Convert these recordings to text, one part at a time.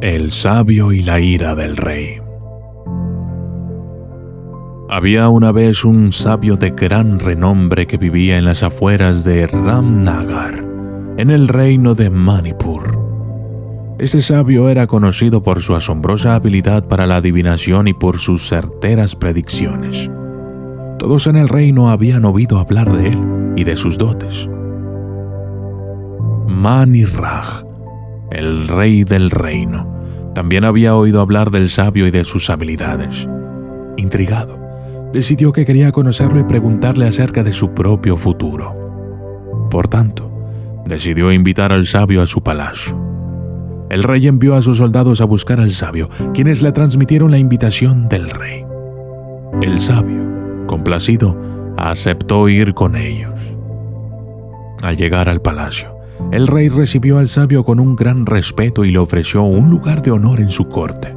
El sabio y la ira del rey. Había una vez un sabio de gran renombre que vivía en las afueras de Ramnagar, en el reino de Manipur. Este sabio era conocido por su asombrosa habilidad para la adivinación y por sus certeras predicciones. Todos en el reino habían oído hablar de él y de sus dotes. Mani Raj, el rey del reino, también había oído hablar del sabio y de sus habilidades. Intrigado, decidió que quería conocerlo y preguntarle acerca de su propio futuro. Por tanto, decidió invitar al sabio a su palacio. El rey envió a sus soldados a buscar al sabio, quienes le transmitieron la invitación del rey. El sabio, complacido, aceptó ir con ellos. Al llegar al palacio, el rey recibió al sabio con un gran respeto y le ofreció un lugar de honor en su corte.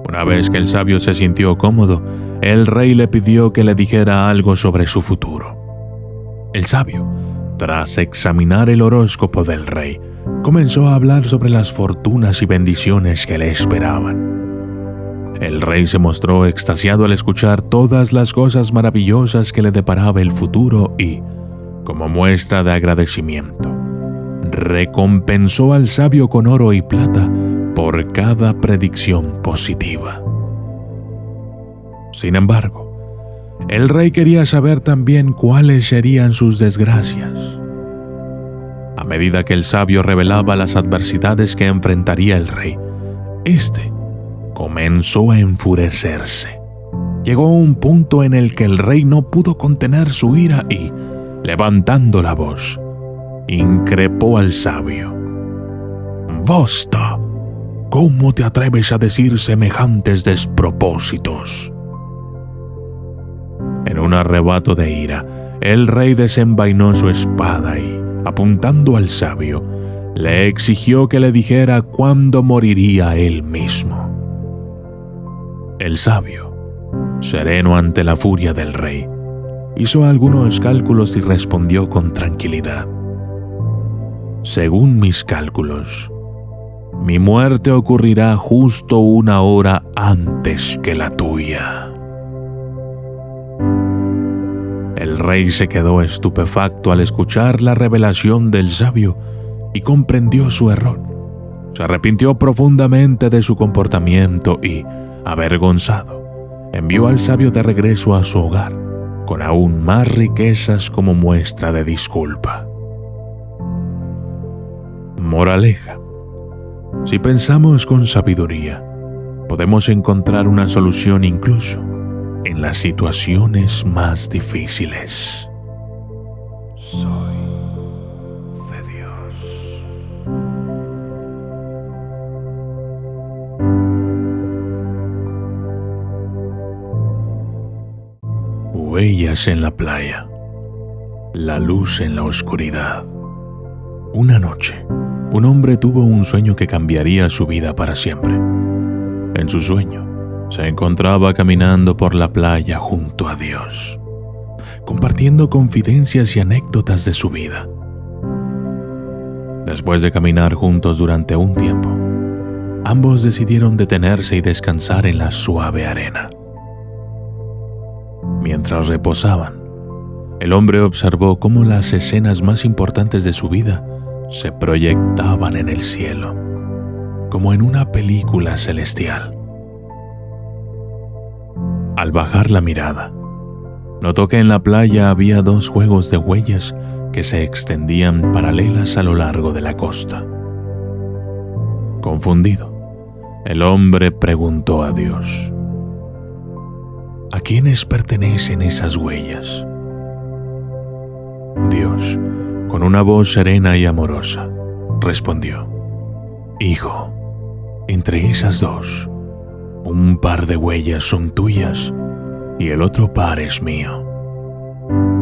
Una vez que el sabio se sintió cómodo, el rey le pidió que le dijera algo sobre su futuro. El sabio, tras examinar el horóscopo del rey, comenzó a hablar sobre las fortunas y bendiciones que le esperaban. El rey se mostró extasiado al escuchar todas las cosas maravillosas que le deparaba el futuro y, como muestra de agradecimiento, recompensó al sabio con oro y plata por cada predicción positiva. Sin embargo, el rey quería saber también cuáles serían sus desgracias. A medida que el sabio revelaba las adversidades que enfrentaría el rey, éste comenzó a enfurecerse. Llegó a un punto en el que el rey no pudo contener su ira y, levantando la voz, increpó al sabio. «Basta, ¿cómo te atreves a decir semejantes despropósitos?» En un arrebato de ira, el rey desenvainó su espada y, apuntando al sabio, le exigió que le dijera cuándo moriría él mismo. El sabio, sereno ante la furia del rey, hizo algunos cálculos y respondió con tranquilidad. «Según mis cálculos, mi muerte ocurrirá justo 1 hora antes que la tuya». El rey se quedó estupefacto al escuchar la revelación del sabio y comprendió su error. Se arrepintió profundamente de su comportamiento y, avergonzado, envió al sabio de regreso a su hogar, con aún más riquezas como muestra de disculpa. Moraleja: si pensamos con sabiduría, podemos encontrar una solución incluso en las situaciones más difíciles. Soy de Dios. Huellas en la playa. La luz en la oscuridad. Una noche, un hombre tuvo un sueño que cambiaría su vida para siempre. En su sueño, se encontraba caminando por la playa junto a Dios, compartiendo confidencias y anécdotas de su vida. Después de caminar juntos durante un tiempo, ambos decidieron detenerse y descansar en la suave arena. Mientras reposaban, el hombre observó cómo las escenas más importantes de su vida se proyectaban en el cielo, como en una película celestial. Al bajar la mirada, notó que en la playa había 2 juegos de huellas que se extendían paralelas a lo largo de la costa. Confundido, el hombre preguntó a Dios: ¿a quiénes pertenecen esas huellas? Dios, con una voz serena y amorosa, respondió: Hijo, entre esas 2, un par de huellas son tuyas y el otro par es mío.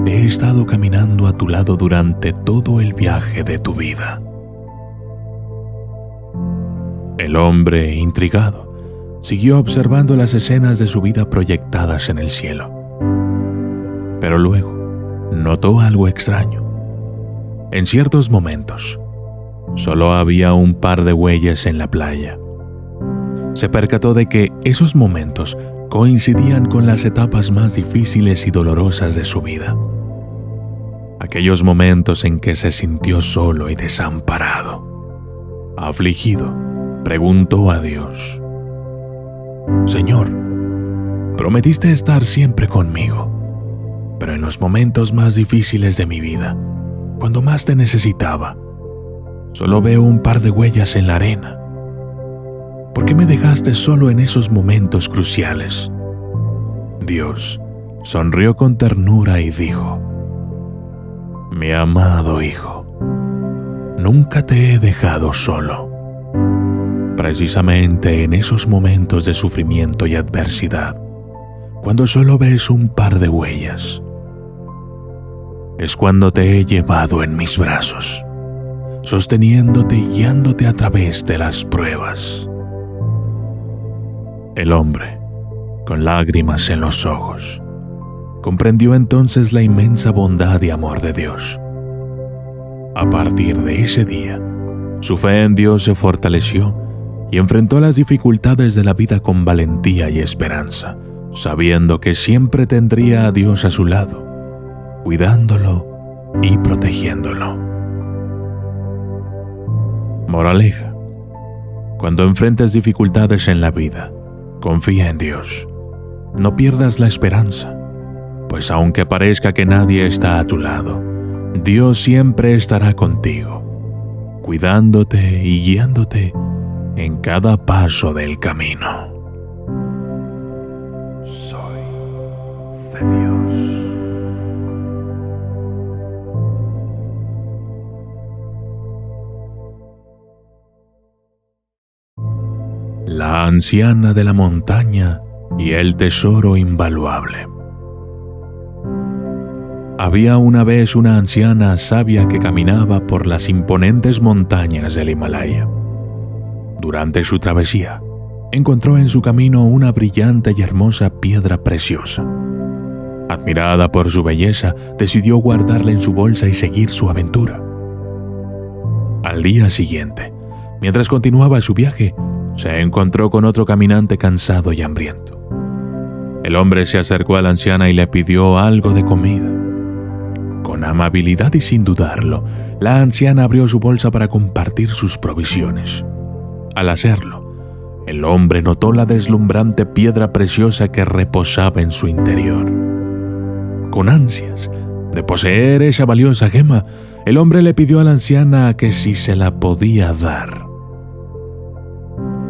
He estado caminando a tu lado durante todo el viaje de tu vida. El hombre, intrigado, siguió observando las escenas de su vida proyectadas en el cielo. Pero luego notó algo extraño. En ciertos momentos, solo había un par de huellas en la playa. Se percató de que esos momentos coincidían con las etapas más difíciles y dolorosas de su vida. Aquellos momentos en que se sintió solo y desamparado. Afligido, preguntó a Dios: Señor, prometiste estar siempre conmigo, pero en los momentos más difíciles de mi vida, cuando más te necesitaba, solo veo un par de huellas en la arena. ¿Por qué me dejaste solo en esos momentos cruciales? Dios sonrió con ternura y dijo: Mi amado hijo, nunca te he dejado solo. Precisamente en esos momentos de sufrimiento y adversidad, cuando solo ves un par de huellas, es cuando te he llevado en mis brazos, sosteniéndote y guiándote a través de las pruebas. El hombre, con lágrimas en los ojos, comprendió entonces la inmensa bondad y amor de Dios. A partir de ese día, su fe en Dios se fortaleció y enfrentó las dificultades de la vida con valentía y esperanza, sabiendo que siempre tendría a Dios a su lado, cuidándolo y protegiéndolo. Moraleja: cuando enfrentes dificultades en la vida, confía en Dios. No pierdas la esperanza, pues aunque parezca que nadie está a tu lado, Dios siempre estará contigo, cuidándote y guiándote en cada paso del camino. Soy de Dios. La anciana de la montaña y el tesoro invaluable. Había una vez una anciana sabia que caminaba por las imponentes montañas del Himalaya. Durante su travesía, encontró en su camino una brillante y hermosa piedra preciosa. Admirada por su belleza, decidió guardarla en su bolsa y seguir su aventura. Al día siguiente, mientras continuaba su viaje, se encontró con otro caminante cansado y hambriento. El hombre se acercó a la anciana y le pidió algo de comida. Con amabilidad y sin dudarlo, la anciana abrió su bolsa para compartir sus provisiones. Al hacerlo, el hombre notó la deslumbrante piedra preciosa que reposaba en su interior. Con ansias de poseer esa valiosa gema, el hombre le pidió a la anciana que si se la podía dar.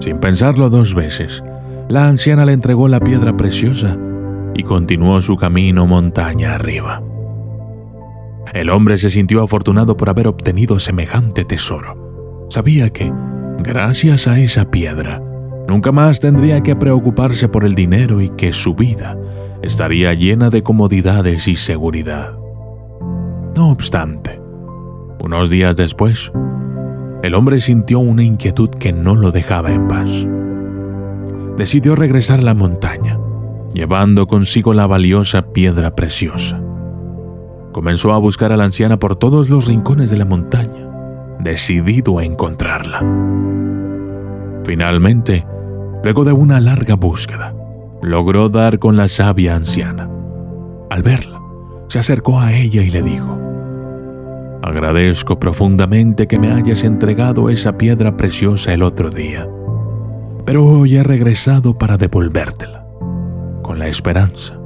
Sin pensarlo dos veces, la anciana le entregó la piedra preciosa y continuó su camino montaña arriba. El hombre se sintió afortunado por haber obtenido semejante tesoro. Sabía que, gracias a esa piedra, nunca más tendría que preocuparse por el dinero y que su vida estaría llena de comodidades y seguridad. No obstante, unos días después, el hombre sintió una inquietud que no lo dejaba en paz. Decidió regresar a la montaña, llevando consigo la valiosa piedra preciosa. Comenzó a buscar a la anciana por todos los rincones de la montaña, decidido a encontrarla. Finalmente, luego de una larga búsqueda, logró dar con la sabia anciana. Al verla, se acercó a ella y le dijo: Agradezco profundamente que me hayas entregado esa piedra preciosa el otro día, pero hoy he regresado para devolvértela, con la esperanza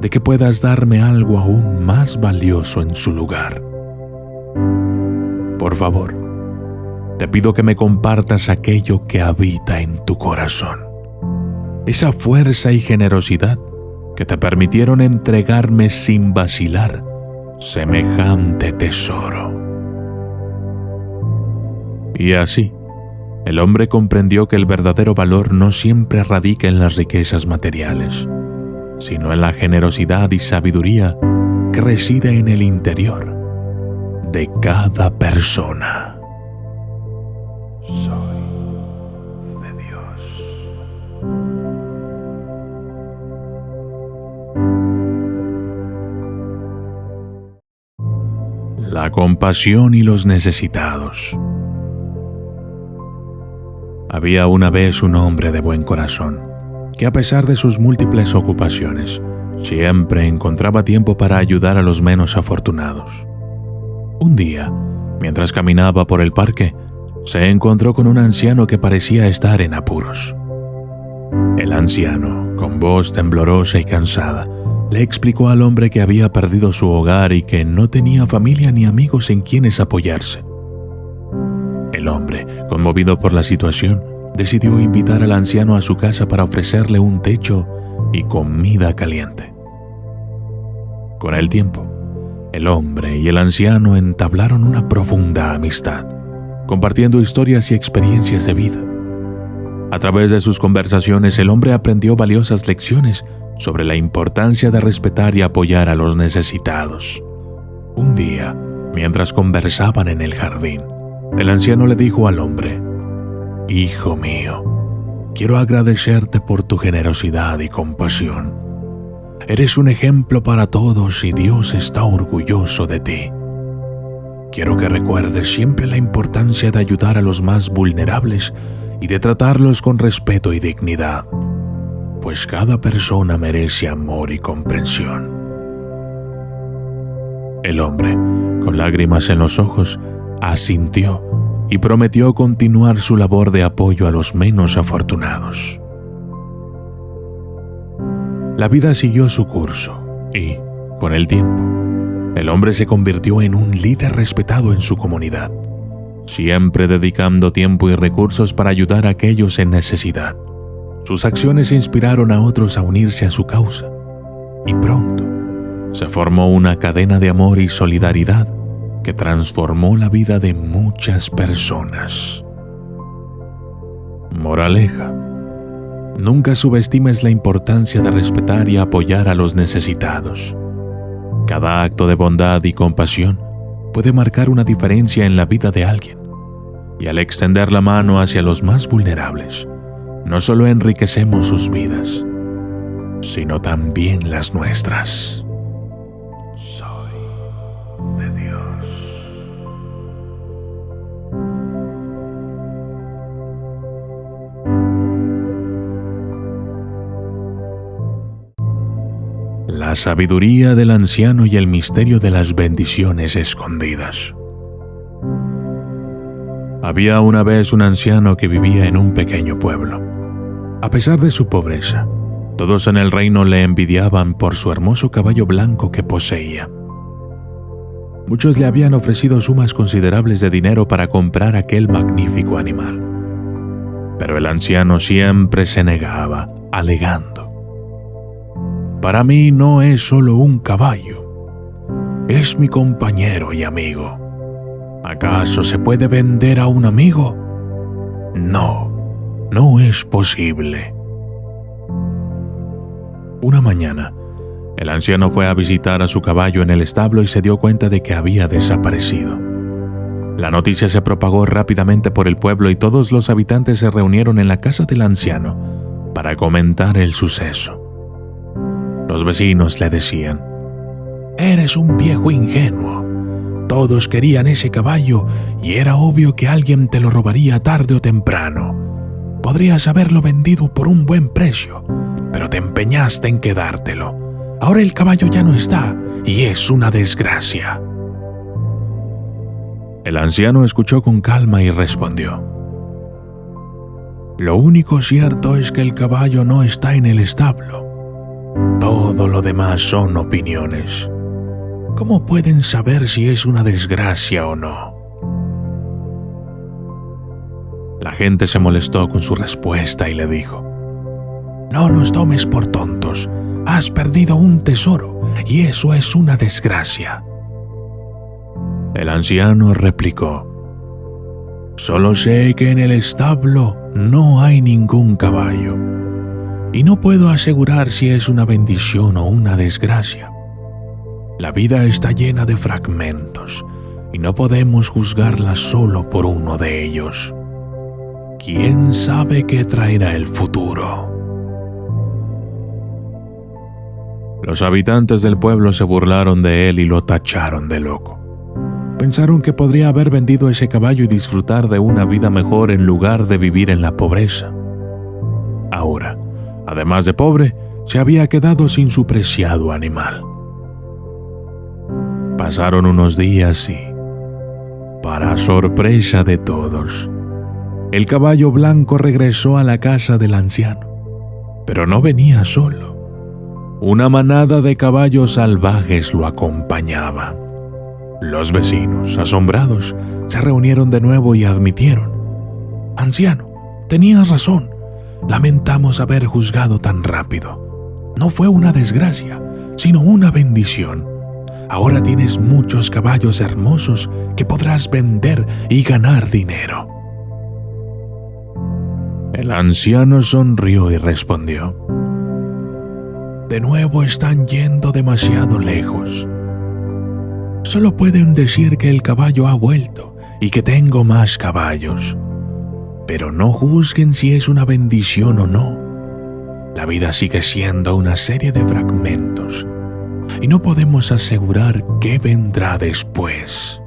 de que puedas darme algo aún más valioso en su lugar. Por favor, te pido que me compartas aquello que habita en tu corazón, esa fuerza y generosidad que te permitieron entregarme sin vacilar semejante tesoro. Y así, el hombre comprendió que el verdadero valor no siempre radica en las riquezas materiales, sino en la generosidad y sabiduría que reside en el interior de cada persona. Soy de Dios. La compasión y los necesitados. Había una vez un hombre de buen corazón, que a pesar de sus múltiples ocupaciones, siempre encontraba tiempo para ayudar a los menos afortunados. Un día, mientras caminaba por el parque, se encontró con un anciano que parecía estar en apuros. El anciano, con voz temblorosa y cansada, le explicó al hombre que había perdido su hogar y que no tenía familia ni amigos en quienes apoyarse. El hombre, conmovido por la situación, decidió invitar al anciano a su casa para ofrecerle un techo y comida caliente. Con el tiempo, el hombre y el anciano entablaron una profunda amistad, compartiendo historias y experiencias de vida. A través de sus conversaciones, el hombre aprendió valiosas lecciones sobre la importancia de respetar y apoyar a los necesitados. Un día, mientras conversaban en el jardín, el anciano le dijo al hombre: «Hijo mío, quiero agradecerte por tu generosidad y compasión. Eres un ejemplo para todos y Dios está orgulloso de ti. Quiero que recuerdes siempre la importancia de ayudar a los más vulnerables y de tratarlos con respeto y dignidad, pues cada persona merece amor y comprensión». El hombre, con lágrimas en los ojos, asintió y prometió continuar su labor de apoyo a los menos afortunados. La vida siguió su curso y, con el tiempo, el hombre se convirtió en un líder respetado en su comunidad, siempre dedicando tiempo y recursos para ayudar a aquellos en necesidad. Sus acciones inspiraron a otros a unirse a su causa, y pronto se formó una cadena de amor y solidaridad que transformó la vida de muchas personas. Moraleja: nunca subestimes la importancia de respetar y apoyar a los necesitados. Cada acto de bondad y compasión puede marcar una diferencia en la vida de alguien, y al extender la mano hacia los más vulnerables, no solo enriquecemos sus vidas, sino también las nuestras. Soy de Dios. La sabiduría del anciano y el misterio de las bendiciones escondidas. Había una vez un anciano que vivía en un pequeño pueblo. A pesar de su pobreza, todos en el reino le envidiaban por su hermoso caballo blanco que poseía. Muchos le habían ofrecido sumas considerables de dinero para comprar aquel magnífico animal. Pero el anciano siempre se negaba, alegando: «Para mí no es solo un caballo, es mi compañero y amigo. ¿Acaso se puede vender a un amigo? No, no es posible». Una mañana, el anciano fue a visitar a su caballo en el establo y se dio cuenta de que había desaparecido. La noticia se propagó rápidamente por el pueblo y todos los habitantes se reunieron en la casa del anciano para comentar el suceso. Los vecinos le decían: «Eres un viejo ingenuo. Todos querían ese caballo y era obvio que alguien te lo robaría tarde o temprano. Podrías haberlo vendido por un buen precio, pero te empeñaste en quedártelo. Ahora el caballo ya no está y es una desgracia». El anciano escuchó con calma y respondió: «Lo único cierto es que el caballo no está en el establo. Todo lo demás son opiniones. ¿Cómo pueden saber si es una desgracia o no?». La gente se molestó con su respuesta y le dijo: «No nos tomes por tontos. Has perdido un tesoro y eso es una desgracia». El anciano replicó: «Solo sé que en el establo no hay ningún caballo, y no puedo asegurar si es una bendición o una desgracia. La vida está llena de fragmentos, y no podemos juzgarla solo por uno de ellos. ¿Quién sabe qué traerá el futuro?». Los habitantes del pueblo se burlaron de él y lo tacharon de loco. Pensaron que podría haber vendido ese caballo y disfrutar de una vida mejor en lugar de vivir en la pobreza. Ahora, además de pobre, se había quedado sin su preciado animal. Pasaron unos días y, para sorpresa de todos, el caballo blanco regresó a la casa del anciano. Pero no venía solo. Una manada de caballos salvajes lo acompañaba. Los vecinos, asombrados, se reunieron de nuevo y admitieron: «Anciano, tenías razón. Lamentamos haber juzgado tan rápido. No fue una desgracia, sino una bendición. Ahora tienes muchos caballos hermosos que podrás vender y ganar dinero». El anciano sonrió y respondió: «De nuevo están yendo demasiado lejos. Solo pueden decir que el caballo ha vuelto y que tengo más caballos. Pero no juzguen si es una bendición o no. La vida sigue siendo una serie de fragmentos y no podemos asegurar qué vendrá después».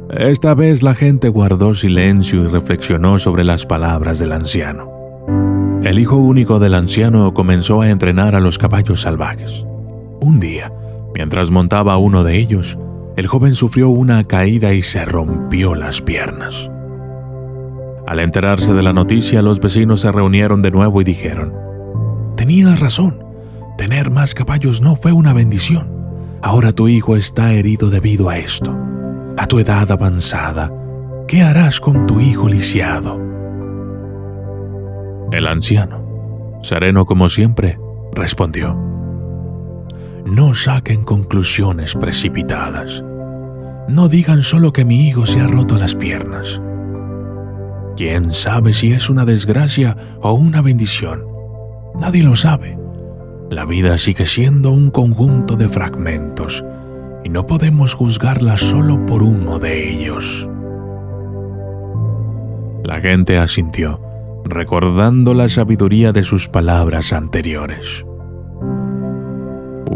Esta vez la gente guardó silencio y reflexionó sobre las palabras del anciano. El hijo único del anciano comenzó a entrenar a los caballos salvajes. Un día, mientras montaba uno de ellos, el joven sufrió una caída y se rompió las piernas. Al enterarse de la noticia, los vecinos se reunieron de nuevo y dijeron: «Tenías razón, tener más caballos no fue una bendición. Ahora tu hijo está herido debido a esto. A tu edad avanzada, ¿qué harás con tu hijo lisiado?». El anciano, sereno como siempre, respondió: «No saquen conclusiones precipitadas. No digan solo que mi hijo se ha roto las piernas. ¿Quién sabe si es una desgracia o una bendición? Nadie lo sabe. La vida sigue siendo un conjunto de fragmentos y no podemos juzgarla solo por uno de ellos». La gente asintió, recordando la sabiduría de sus palabras anteriores.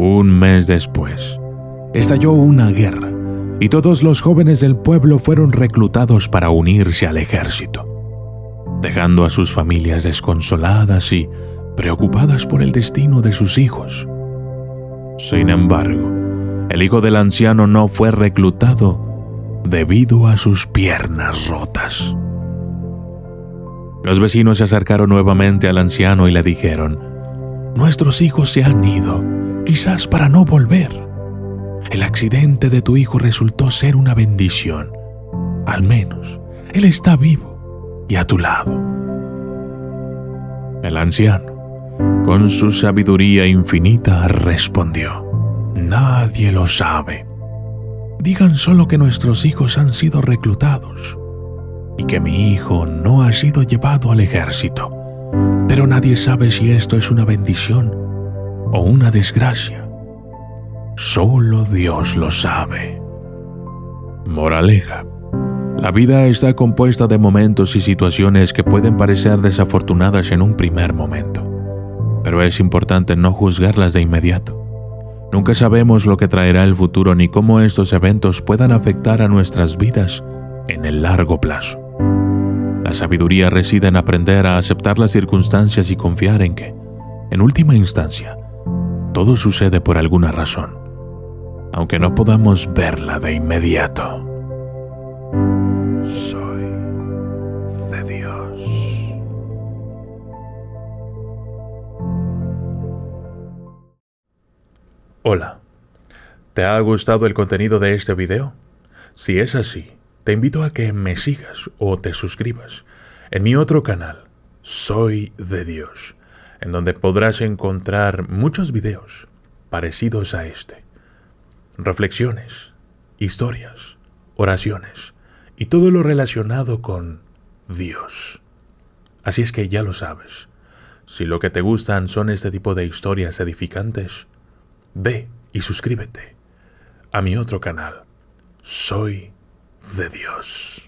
Un mes después, estalló una guerra y todos los jóvenes del pueblo fueron reclutados para unirse al ejército, dejando a sus familias desconsoladas y preocupadas por el destino de sus hijos. Sin embargo, el hijo del anciano no fue reclutado debido a sus piernas rotas. Los vecinos se acercaron nuevamente al anciano y le dijeron: «Nuestros hijos se han ido, quizás para no volver. El accidente de tu hijo resultó ser una bendición. Al menos, él está vivo y a tu lado». El anciano, con su sabiduría infinita, respondió: «Nadie lo sabe. Digan solo que nuestros hijos han sido reclutados y que mi hijo no ha sido llevado al ejército. Pero nadie sabe si esto es una bendición o una desgracia. Solo Dios lo sabe». Moraleja: la vida está compuesta de momentos y situaciones que pueden parecer desafortunadas en un primer momento, pero es importante no juzgarlas de inmediato. Nunca sabemos lo que traerá el futuro ni cómo estos eventos puedan afectar a nuestras vidas en el largo plazo. La sabiduría reside en aprender a aceptar las circunstancias y confiar en que, en última instancia, todo sucede por alguna razón, aunque no podamos verla de inmediato. Soy de Dios. Hola, ¿te ha gustado el contenido de este video? Si es así, te invito a que me sigas o te suscribas en mi otro canal, Soy de Dios, en donde podrás encontrar muchos videos parecidos a este. Reflexiones, historias, oraciones y todo lo relacionado con Dios. Así es que ya lo sabes, si lo que te gustan son este tipo de historias edificantes, ve y suscríbete a mi otro canal, Soy de Dios.